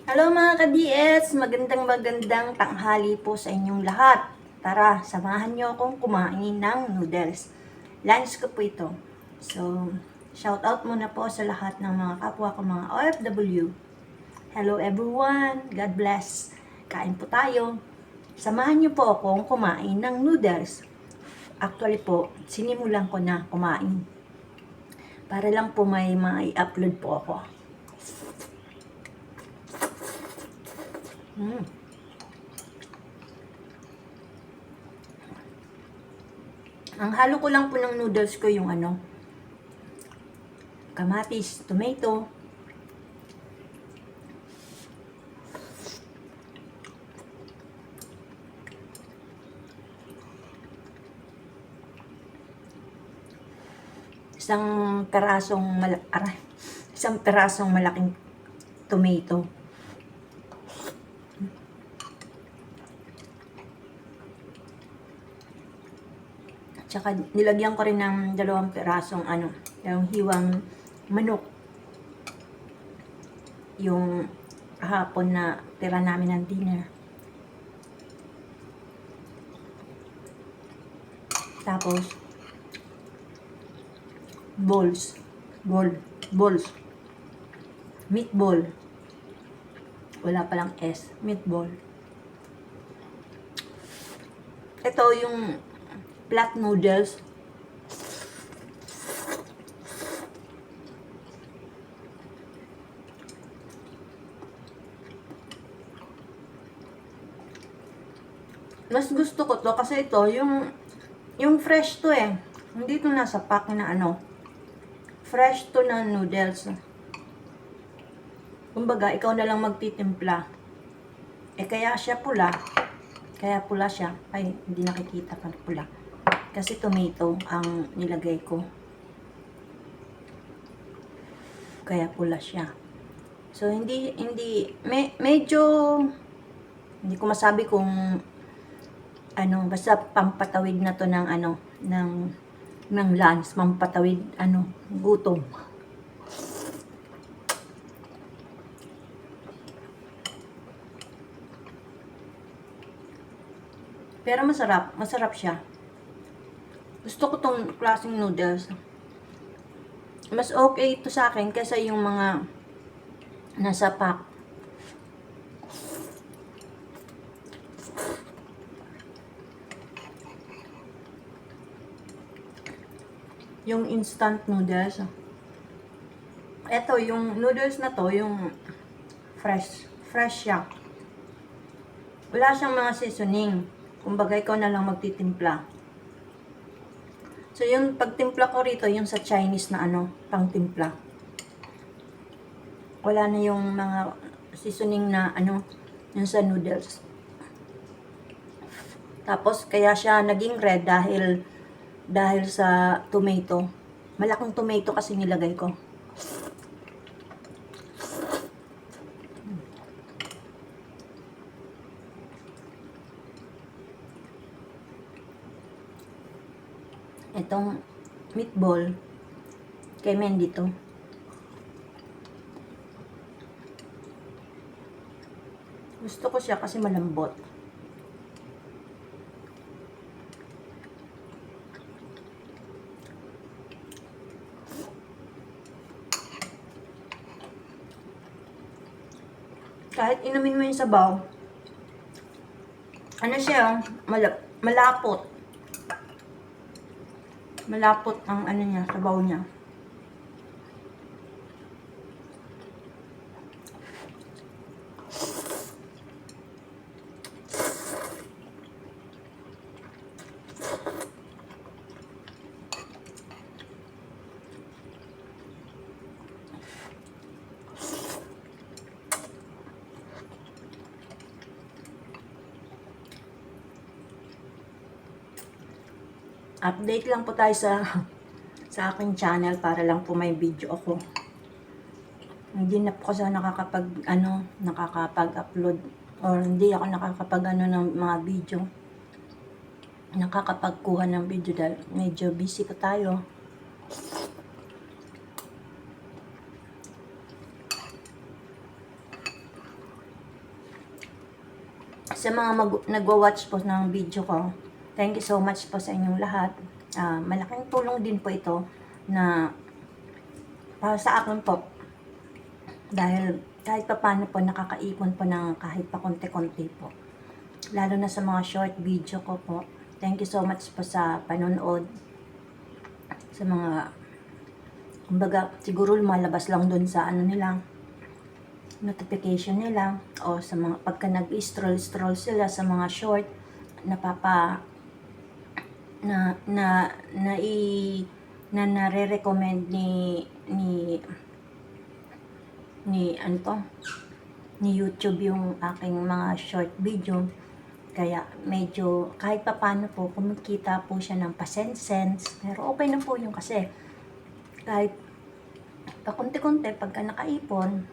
Hello mga ka-DS! Magandang tanghali po sa inyong lahat. Tara, samahan niyo akong kumain ng noodles. Lunch ko po ito. So, shout out muna po sa lahat ng mga kapwa ko mga OFW. Hello everyone! God bless! Kain po tayo. Samahan niyo po akong kumain ng noodles. Actually po, sinimulan ko na kumain. Para lang po may i-upload po ako. Ang halo ko lang po ng noodles ko yung kamatis, tomato, isang perasong malaking tomato. Tsaka nilagyan ko rin ng 2 perasong yung hiwang manok. Yung hapon na tira namin ng dinner. Tapos balls. Meatball. Wala palang S. Meatball. Ito yung flat noodles. Mas gusto ko to kasi ito yung fresh to eh. Hindi to nasa pack na fresh to na noodles. Kumbaga, ikaw na lang magtitimpla. Kaya siya pula. Kaya pula siya. Ay, hindi nakikita pa pula. Kasi tomato ang nilagay ko. Kaya pula siya. So, medyo, hindi ko masabi kung, basta pampatawid na to ng, ng lunch, pampatawid, gutom. Pero masarap siya. Gusto ko tong klaseng noodles. Mas okay ito sa akin kaysa yung mga nasa pack. Yung instant noodles. Ito, yung noodles na to, yung fresh siya. Wala siyang mga seasoning. Kumbaga, ikaw na lang magtitimpla. So, yung pagtimpla ko rito, yung sa Chinese na pang-timpla. Wala na yung mga seasoning na yung sa noodles. Tapos, kaya siya naging red dahil sa tomato. Malaking tomato kasi nilagay ko. Itong meatball kay Mendy to. Gusto ko siya kasi malambot. Kahit inumin mo yung sabaw, siya, malapot. Malapot ang niya, sabaw niya. Update lang po tayo sa aking channel para lang po may video ako. Hindi na po kasi nakakapag-upload or hindi ako nakakapag ng mga video. Nakakapagkuha ng video dahil medyo busy pa tayo. Sa mga nagwa-watch po ng video ko, thank you so much po sa inyong lahat. Malaking tulong din po ito na para sa akin po. Dahil kahit pa paano po nakakaipon po ng kahit pa konti-konti po. Lalo na sa mga short video ko po. Thank you so much po sa panonood. Sa mga, kumbaga, siguro lumalabas lang dun sa ano nila, notification nila, o sa mga pagka nag-scroll sila sa mga short, napapa na na na i na nare-recommend ni ano to, ni YouTube yung aking mga short video. Kaya medyo kahit pa paano po kumikita po siya ng pa-cents. Pero okay na po yung kasi kahit pakunti-kunti pagka nakaipon,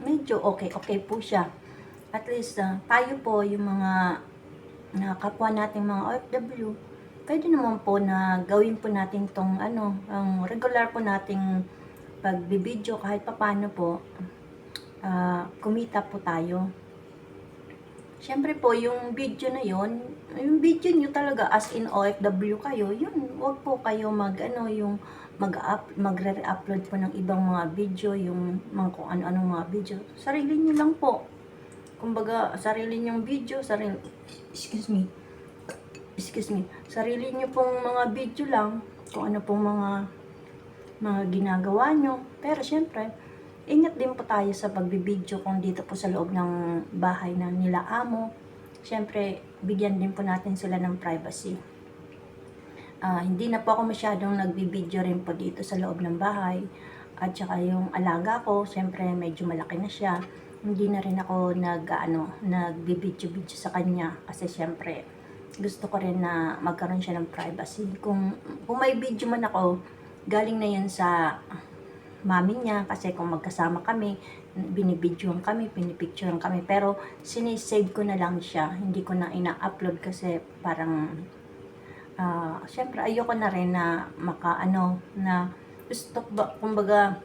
medyo okay po siya. At least tayo po yung mga kapwa nating mga OFW, pwede naman po na gawin po natin tong ano, ang regular po nating pagbibideo kahit papaano po, kumita po tayo. Syempre po, yung video na yon, yung video nyo talaga as in OFW kayo, yun, wag po kayo yung magre-upload po ng ibang mga video, yung mga kung ano-anong mga video. Sarili nyo lang po. Kumbaga, sarili nyong video, excuse me, sarili nyo pong mga video lang, kung ano pong mga ginagawa nyo. Pero syempre, ingat din po tayo sa pagbibideo kung dito po sa loob ng bahay na nila amo. Syempre, bigyan din po natin sila ng privacy. Hindi na po ako masyadong nagbibideo rin po dito sa loob ng bahay. At saka yung alaga ko, syempre medyo malaki na siya. Hindi na rin ako nagbibideo sa kanya kasi syempre gusto ko rin na magkaroon siya ng privacy. Kung may video man ako, galing na yun sa mami niya kasi kung magkasama kami, binibidyoan kami, pinipicturean kami, pero sinisave ko na lang siya, hindi ko na ina-upload kasi parang syempre ayoko na rin na na gusto ba, kumbaga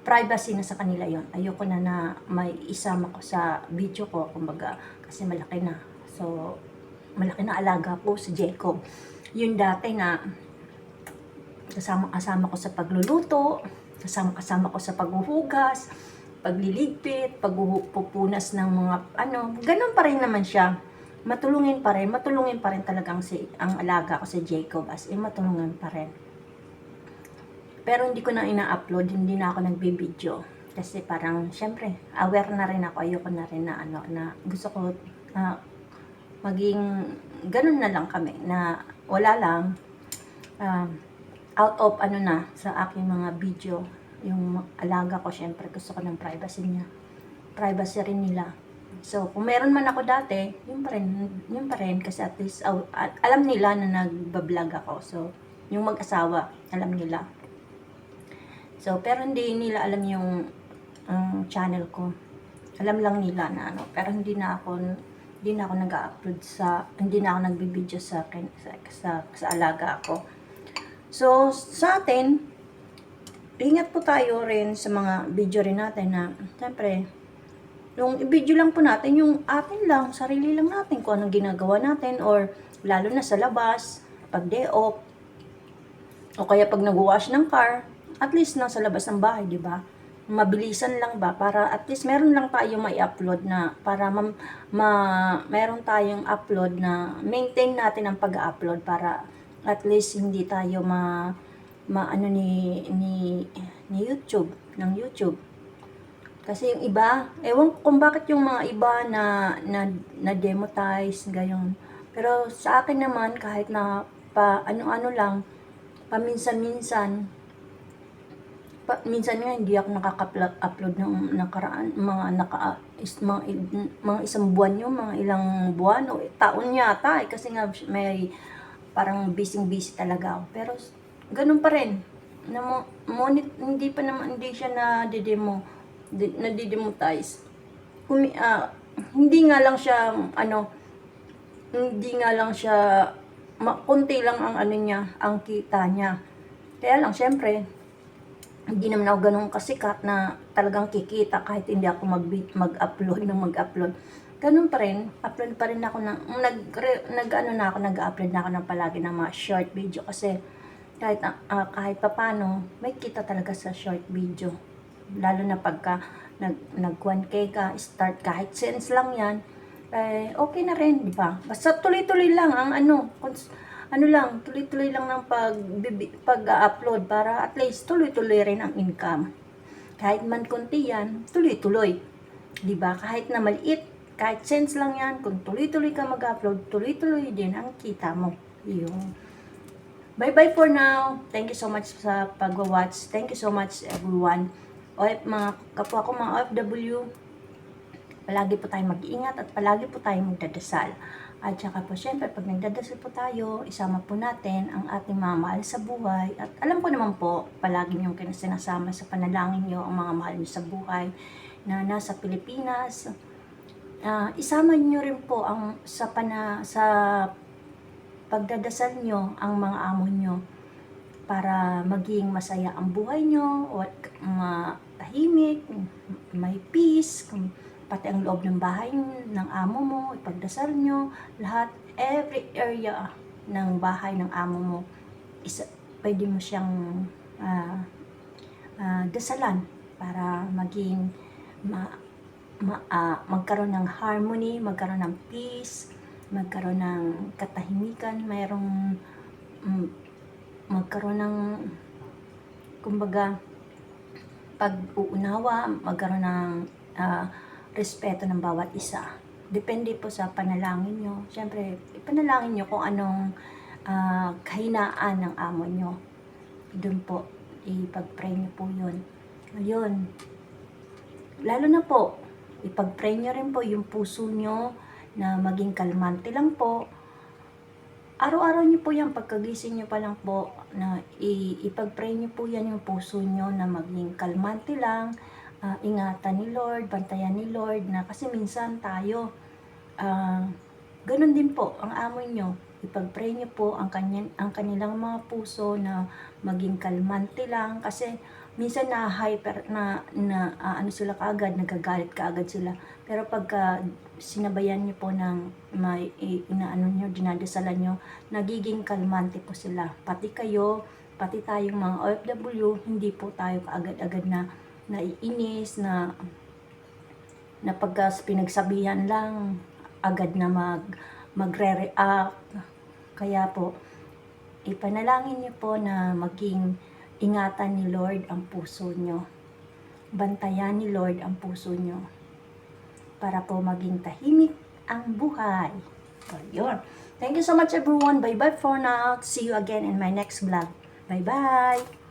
privacy na sa kanila yon. Ayoko na may isama ko sa video ko, kumbaga kasi malaki na. So malaki na alaga po si Jacob. Yung dati na kasama ko sa pagluluto, kasama ko sa paghuhugas, pagliligpit, pagpupunas ng mga ganun pa rin naman siya. Matulungin pa rin talagang ang alaga ko si Jacob, as in matulungin pa rin. Pero hindi ko na ina-upload, hindi na ako nagbibideo. Kasi parang, syempre, aware na rin ako, ayoko na rin na gusto ko maging ganun na lang kami, na wala lang, out of sa aking mga video, yung alaga ko, syempre gusto ko ng privacy niya, privacy rin nila. So kung meron man ako dati, yun pa rin kasi at least alam nila na nagbablog ako. So yung mag-asawa, alam nila. So pero hindi nila alam yung channel ko. Alam lang nila na pero hindi na ako nag-upload hindi na ako nagbibideo sa alaga ko. So, sa atin, ingat po tayo rin sa mga video rin natin na, siyempre, yung i-video lang po natin, yung atin lang, sarili lang natin, kung anong ginagawa natin, or lalo na sa labas, pag day off, o kaya pag nag-wash ng car, at least nasa labas ng bahay, di ba? Mabilisan lang ba, para at least meron lang tayong mai-upload na, para meron tayong upload na, maintain natin ang pag-upload para, at least hindi tayo ni YouTube, ng YouTube. Kasi yung iba, ewan ko kung bakit yung mga iba na demonetize, gayon. Pero sa akin naman, kahit na ano-ano lang, paminsan-minsan, minsan nga hindi ako nakaka-upload ng nakaraan, mga isang buwan yun, mga ilang buwan, o taon yata, kasi nga may parang busy talaga ako. Pero ganun pa rin. Hindi siya na-demonetize. Hindi nga lang siya konti lang ang ang kita niya. Kaya lang syempre hindi naman ako ganun kasikat na talagang kikita kahit hindi ako mag-upload ng mag-upload. Ganun pa rin, upload pa rin ako ng, nag-upload na ako ng palagi ng mga short video kasi kahit papano, may kita talaga sa short video. Lalo na pagka nag 1K ka, start kahit cents lang yan, okay na rin, di ba? Basta tuloy-tuloy lang ang tuloy-tuloy lang ng pag-upload para at least tuloy-tuloy rin ang income. Kahit man konti yan, tuloy-tuloy. Di ba? Kahit na maliit, kahit cents lang yan, kung tuloy-tuloy ka mag-upload, tuloy-tuloy din ang kita mo. Yun. Bye-bye for now. Thank you so much sa pag-watch. Thank you so much everyone. Mga kapwa ko, mga OFW, palagi po tayong mag-iingat at palagi po tayong magdadasal. At saka po, syempre, pag nagdadasal po tayo, isama po natin ang ating mga mahal sa buhay. At alam ko naman po, palagi niyong sinasama sa panalangin niyo ang mga mahal niyo sa buhay na nasa Pilipinas. Isama niyo rin po ang sa pagdadasal niyo ang mga amo niyo para maging masaya ang buhay niyo o matahimik, may peace, pati ang loob ng bahay ng amo mo, ipagdasal nyo, lahat, every area ng bahay ng amo mo, pwede mo siyang dasalan para maging magkaroon ng harmony, magkaroon ng peace, magkaroon ng katahimikan, magkaroon ng, kumbaga, pag-uunawa, magkaroon ng respeto ng bawat isa. Depende po sa panalangin nyo. Siyempre, ipanalangin nyo kung anong kahinaan ng amo nyo. Doon po, ipag-pray nyo po yun. Ayun. Lalo na po, ipag-pray nyo rin po yung puso nyo na maging kalmante lang po. Araw-araw nyo po yan, pagkagising nyo pa lang po, na ipag-pray nyo po yan yung puso nyo na maging kalmante lang. Ingatan ni Lord, bantayan ni Lord, na kasi minsan tayo, ganun din po ang amo nyo. Ipag-pray nyo po ang kanilang mga puso na maging kalmante lang, kasi minsan ano sila kaagad, nagagalit kaagad sila. Pero pagka sinabayan nyo po ng dinadasalan nyo, nagiging kalmante po sila. Pati kayo, pati tayong mga OFW, hindi po tayo kaagad-agad na naiinis, na pagka pinagsabihan lang, agad na magre-react. Kaya po, ipanalangin niyo po na maging ingatan ni Lord ang puso nyo. Bantayan ni Lord ang puso nyo para po maging tahimik ang buhay. So, yun. Thank you so much everyone. Bye-bye for now. See you again in my next vlog. Bye-bye!